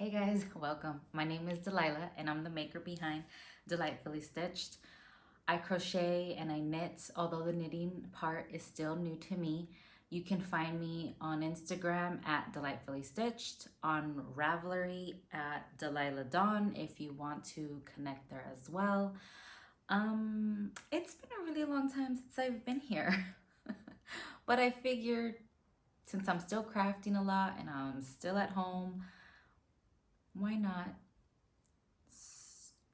Hey guys, welcome. My name is Delilah and I'm the maker behind Delightfully Stitched. I crochet and I knit, although the knitting part is still new to me. You can find me on Instagram at Delightfully Stitched, on Ravelry at delilahdawn if you want to connect there as well. It's been a really long time since I've been here, but I figured since I'm still crafting a lot and I'm still at home, why not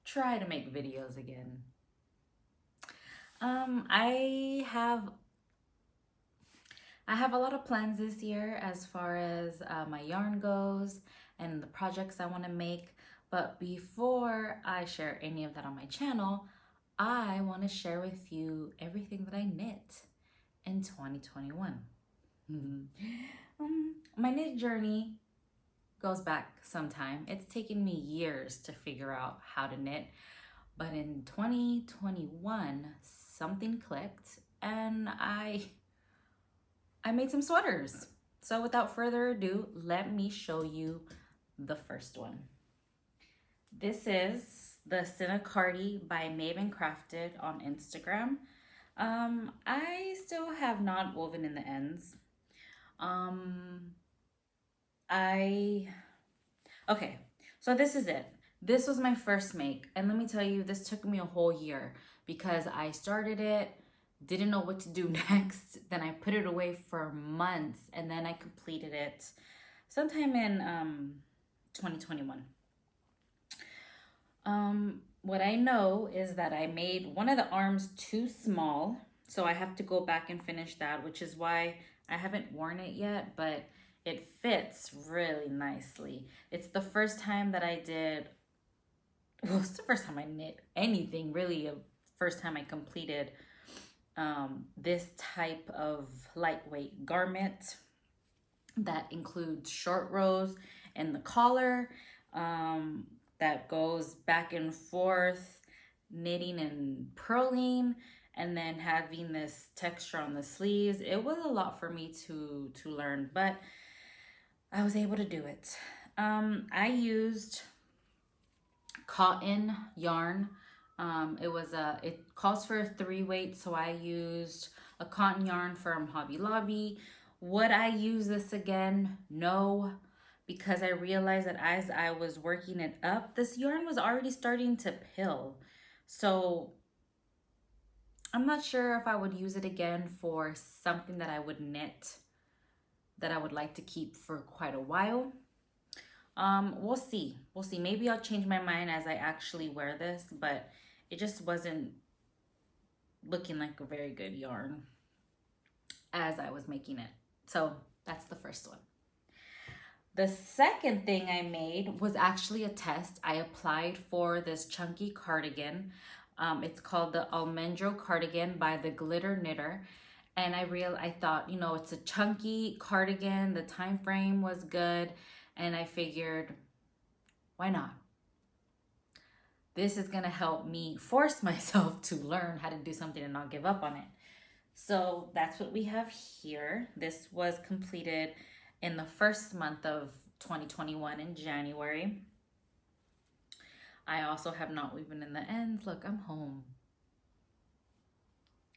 try to make videos again? I have a lot of plans this year as far as my yarn goes and the projects I want to make. But before I share any of that on my channel, I want to share with you everything that I knit in 2021. My knit journey goes back some time. It's taken me years to figure out how to knit, but in 2021 something clicked and I made some sweaters. So without further ado, let me show you the first one. This is the Cinecardi by Maven Crafted on Instagram. I still have not woven in the ends. Okay, so this is it. This was my first make, and let me tell you, this took me a whole year because I started it, didn't know what to do next, then I put it away for months, and then I completed it sometime in 2021. What I know is that I made one of the arms too small, so I have to go back and finish that, which is why I haven't worn it yet, but it fits really nicely. It's the first time that I did, well, it's the first time I knit anything, really, first time I completed this type of lightweight garment that includes short rows and the collar, that goes back and forth, knitting and purling, and then having this texture on the sleeves. It was a lot for me to learn, but I was able to do it. I used cotton yarn. It calls for a 3 weight, so I used a cotton yarn from Hobby Lobby. Would I use this again? No, because I realized that as I was working it up, this yarn was already starting to pill. So I'm not sure if I would use it again for something that I would knit that I would like to keep for quite a while. We'll see. We'll see. Maybe I'll change my mind as I actually wear this, but it just wasn't looking like a very good yarn as I was making it. So that's the first one. The second thing I made was actually a test. I applied for this chunky cardigan. It's called the Almendro Cardigan by the Glitter Knitter. And I thought, you know, it's a chunky cardigan. The time frame was good. And I figured, why not? This is gonna help me force myself to learn how to do something and not give up on it. So that's what we have here. This was completed in the first month of 2021 in January. I also have not woven in the ends. Look, I'm home.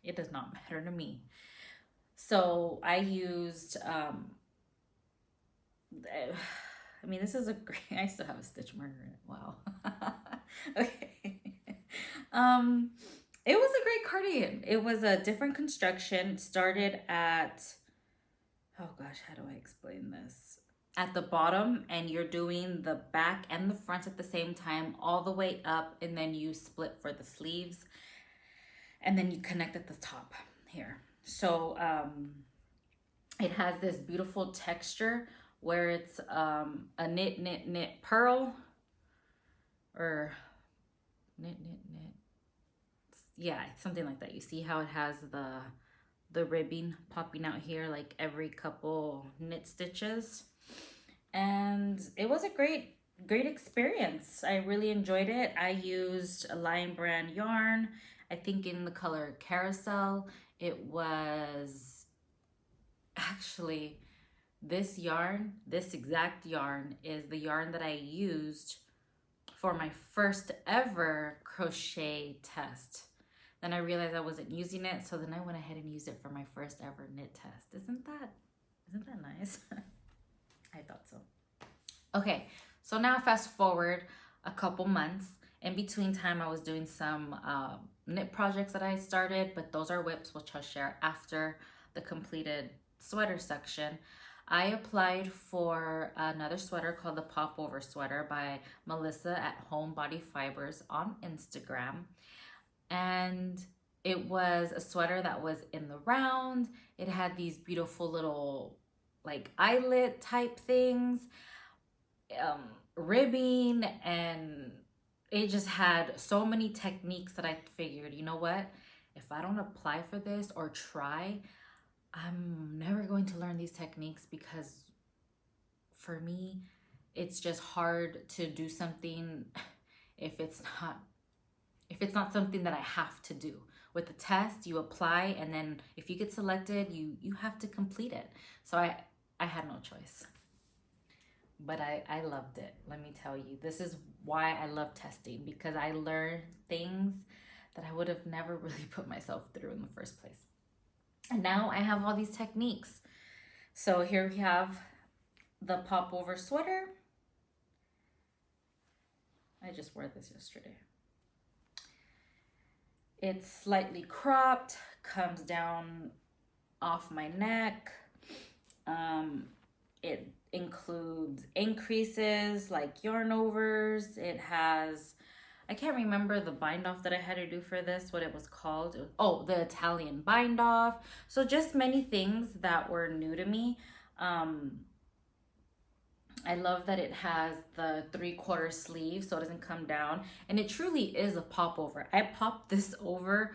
It does not matter to me. So I used, this is a great, I still have a stitch marker in it. Wow. Okay. It was a great cardigan. It was a different construction. It started at, oh gosh, how do I explain this? At the bottom, and you're doing the back and the front at the same time, all the way up, and then you split for the sleeves, and then you connect at the top here. So it has this beautiful texture where it's a knit, knit, knit, purl, or knit, knit, knit. Yeah, something like that. You see how it has the ribbing popping out here like every couple knit stitches. And it was a great experience. I really enjoyed it. I used a Lion brand yarn, I think in the color Carousel. It was actually This yarn, this exact yarn, is the yarn that I used for my first ever crochet test. Then I realized I wasn't using it, so then I went ahead and used it for my first ever knit test. Isn't that nice? I thought so. Okay, so now fast forward a couple months. In between time, I was doing some knit projects that I started, but those are whips, which I'll share after the completed sweater section. I applied for another sweater called the Popover Sweater by Melissa at Home Body Fibers on Instagram. And it was a sweater that was in the round. It had these beautiful little like eyelet type things, ribbing, and it just had so many techniques that I figured, you know what? If I don't apply for this or try, I'm never going to learn these techniques, because for me, it's just hard to do something if it's not something that I have to do. With the test, you apply, and then if you get selected, you have to complete it. So I had no choice. But I loved it. Let me tell you, this is why I love testing, because I learned things that I would have never really put myself through in the first place. And now I have all these techniques. So here we have the Popover Sweater. I just wore this yesterday. It's slightly cropped, comes down off my neck. It includes increases like yarn overs. It has, I can't remember the bind off that I had to do for this, what it was called. Oh, the Italian bind off. So just many things that were new to me. I love that it has the 3/4 sleeve, so it doesn't come down, and it truly is a popover. I popped this over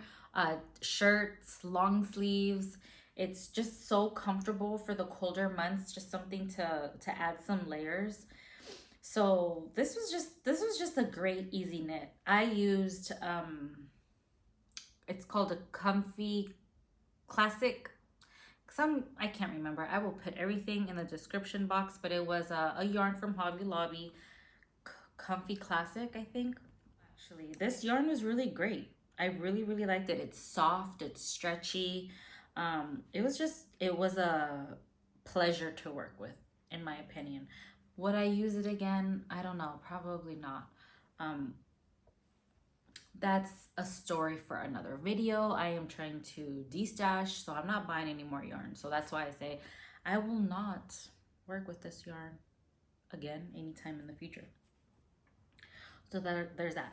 shirts, long sleeves. It's just so comfortable for the colder months, just something to add some layers. So this was just a great easy knit. I used it's called a Comfy Classic. I can't remember. I will put everything in the description box, but it was a yarn from Hobby Lobby, Comfy Classic, I think. Actually, this yarn was really great. I really liked it. It's soft, it's stretchy. It was a pleasure to work with, in my opinion. Would I use it again? I don't know, probably not. That's a story for another video. I am trying to de-stash, so I'm not buying any more yarn. So that's why I say I will not work with this yarn again anytime in the future. So there's that.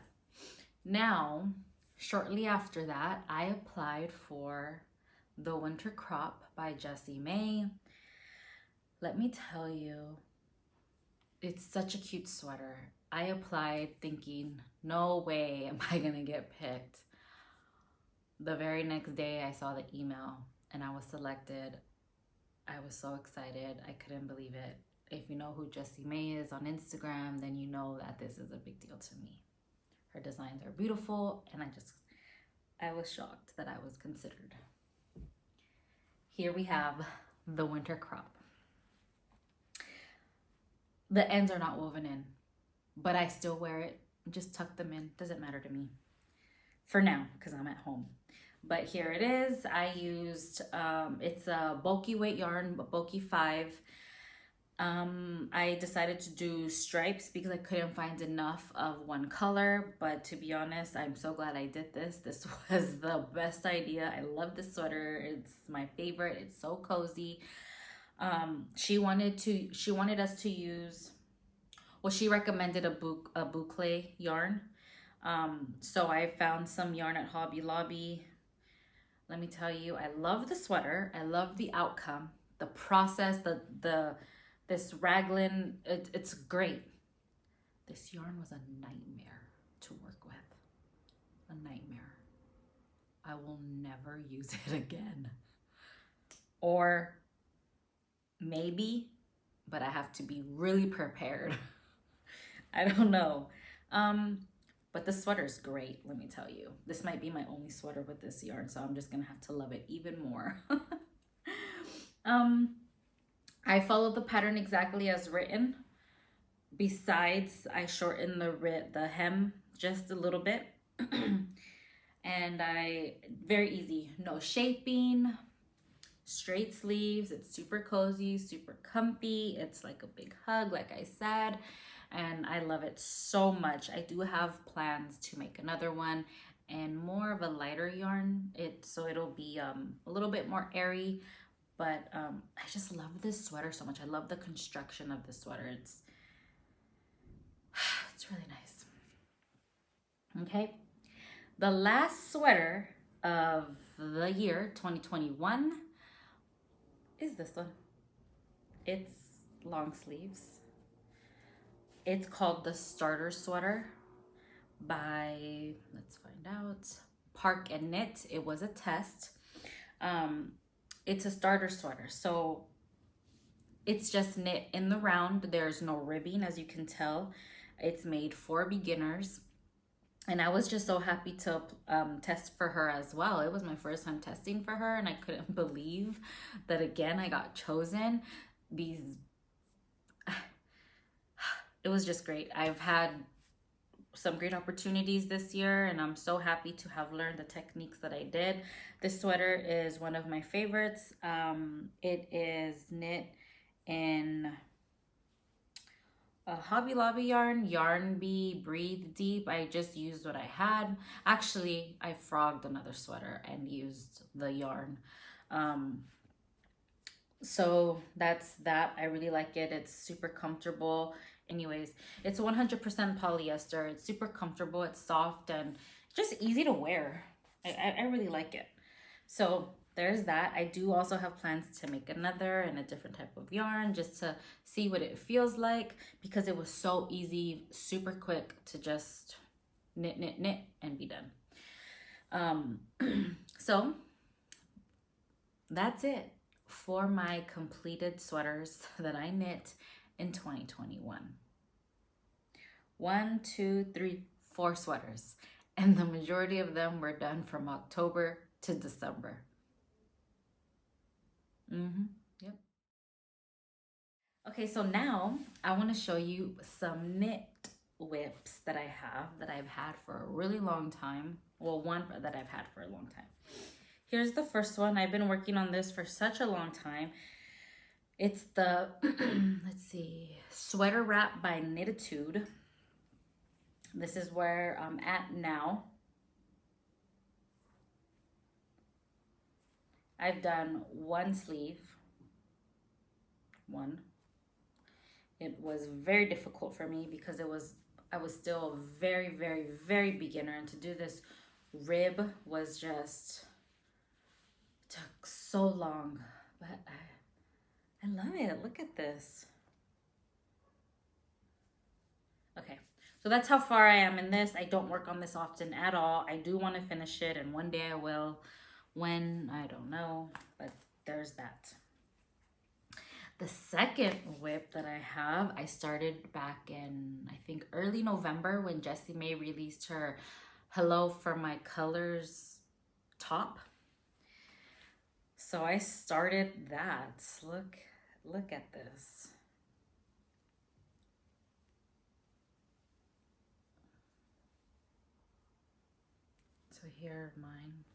Now, shortly after that, I applied for the Winter Crop by Jessie May. Let me tell you, it's such a cute sweater. I applied thinking, no way am I gonna get picked. The very next day I saw the email and I was selected. I was so excited. I couldn't believe it. If you know who Jessie May is on Instagram, then you know that this is a big deal to me. Her designs are beautiful, and I was shocked that I was considered. Here we have the Winter Crop. The ends are not woven in, but I still wear it. Just tuck them in. Doesn't matter to me for now because I'm at home. But here it is. I used, it's a bulky weight yarn, bulky 5. I decided to do stripes because I couldn't find enough of one color. But to be honest, I'm so glad I did this. This was the best idea. I love this sweater. It's my favorite. It's so cozy. She wanted us to use, well, she recommended a boucle yarn. So I found some yarn at Hobby Lobby. Let me tell you, I love the sweater. I love the outcome, the process, this raglan, it's great. This yarn was a nightmare to work with. A nightmare. I will never use it again. Or maybe, but I have to be really prepared. I don't know. But the sweater's great, let me tell you. This might be my only sweater with this yarn, so I'm just gonna have to love it even more. I follow the pattern exactly as written. Besides, I shorten the hem just a little bit. And very easy, no shaping, straight sleeves. It's super cozy, super comfy. It's like a big hug, like I said, and I love it so much. I do have plans to make another one and more of a lighter yarn. So it'll be a little bit more airy, but I just love this sweater so much. I love the construction of the sweater. It's really nice. Okay, the last sweater of the year 2021 is this one. It's long sleeves. It's called the Starter Sweater by, let's find out, Park and Knit. It was a test. It's a starter sweater, so it's just knit in the round. There's no ribbing, as you can tell. It's made for beginners. And I was just so happy to test for her as well. It was my first time testing for her, and I couldn't believe that again I got chosen. It was just great. I've had some great opportunities this year, and I'm so happy to have learned the techniques that I did. This sweater is one of my favorites. It is knit in a Hobby Lobby yarn bee breathe deep. I just used what I had. Actually, I frogged another sweater and used the yarn. So that's that. I really like it. It's super comfortable. Anyways, it's 100% polyester. It's super comfortable. It's soft and just easy to wear. I really like it. So there's that. I do also have plans to make another in a different type of yarn just to see what it feels like, because it was so easy, super quick to just knit, knit, knit and be done. So that's it for my completed sweaters that I knit in 2021. 1, 2, 3, 4 sweaters, and the majority of them were done from October to December. Yep. Okay, so now I want to show you some knit whips that I've had for a really long time. Well, one that I've had for a long time. Here's the first one. I've been working on this for such a long time. It's the, let's see, Sweater Wrap by Knititude. This is where I'm at now. I've done one sleeve. It was very difficult for me because I was still very, very, very beginner, and to do this rib was just, took so long, but I love it. Look at this. Okay, so that's how far I am in this. I don't work on this often at all. I do want to finish it, and one day I will. When, I don't know, but there's that. The second whip that I have, I started back in, I think, early November when Jessie May released her Hello for My Colors top. So I started that. Look at this. So here are mine.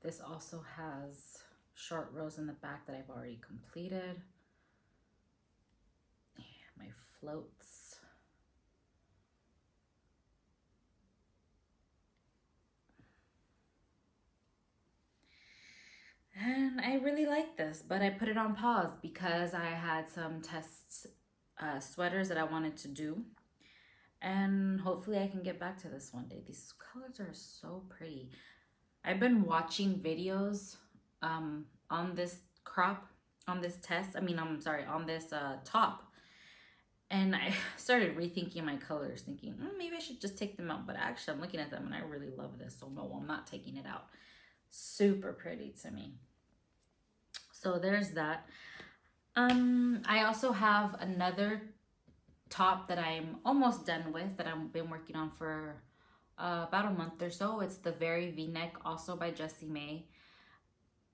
This also has short rows in the back that I've already completed. My floats. And I really like this, but I put it on pause because I had some test sweaters that I wanted to do. And hopefully I can get back to this one day. These colors are so pretty. I've been watching videos on this on this top. And I started rethinking my colors, thinking, maybe I should just take them out. But actually, I'm looking at them and I really love this. So no, I'm not taking it out. Super pretty to me. So there's that. I also have another top that I'm almost done with that I've been working on for about a month or so. It's the Very V-neck, also by Jessie May.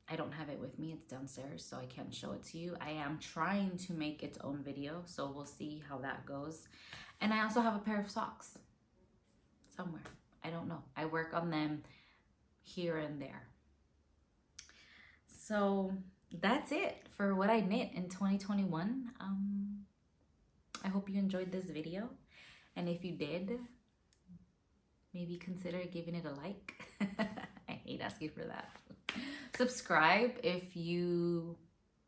I don't have it with me. It's downstairs, so I can't show it to you. I am trying to make its own video, so we'll see how that goes. And I also have a pair of socks somewhere. I don't know. I work on them here and there. So that's it for what I knit in 2021. I hope you enjoyed this video. And if you did, maybe consider giving it a like. I hate asking for that. Subscribe if you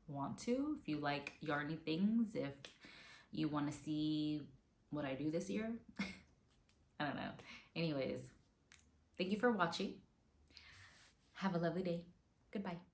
want to, if you like yarny things, if you want to see what I do this year. I don't know. Anyways, thank you for watching. Have a lovely day. Goodbye.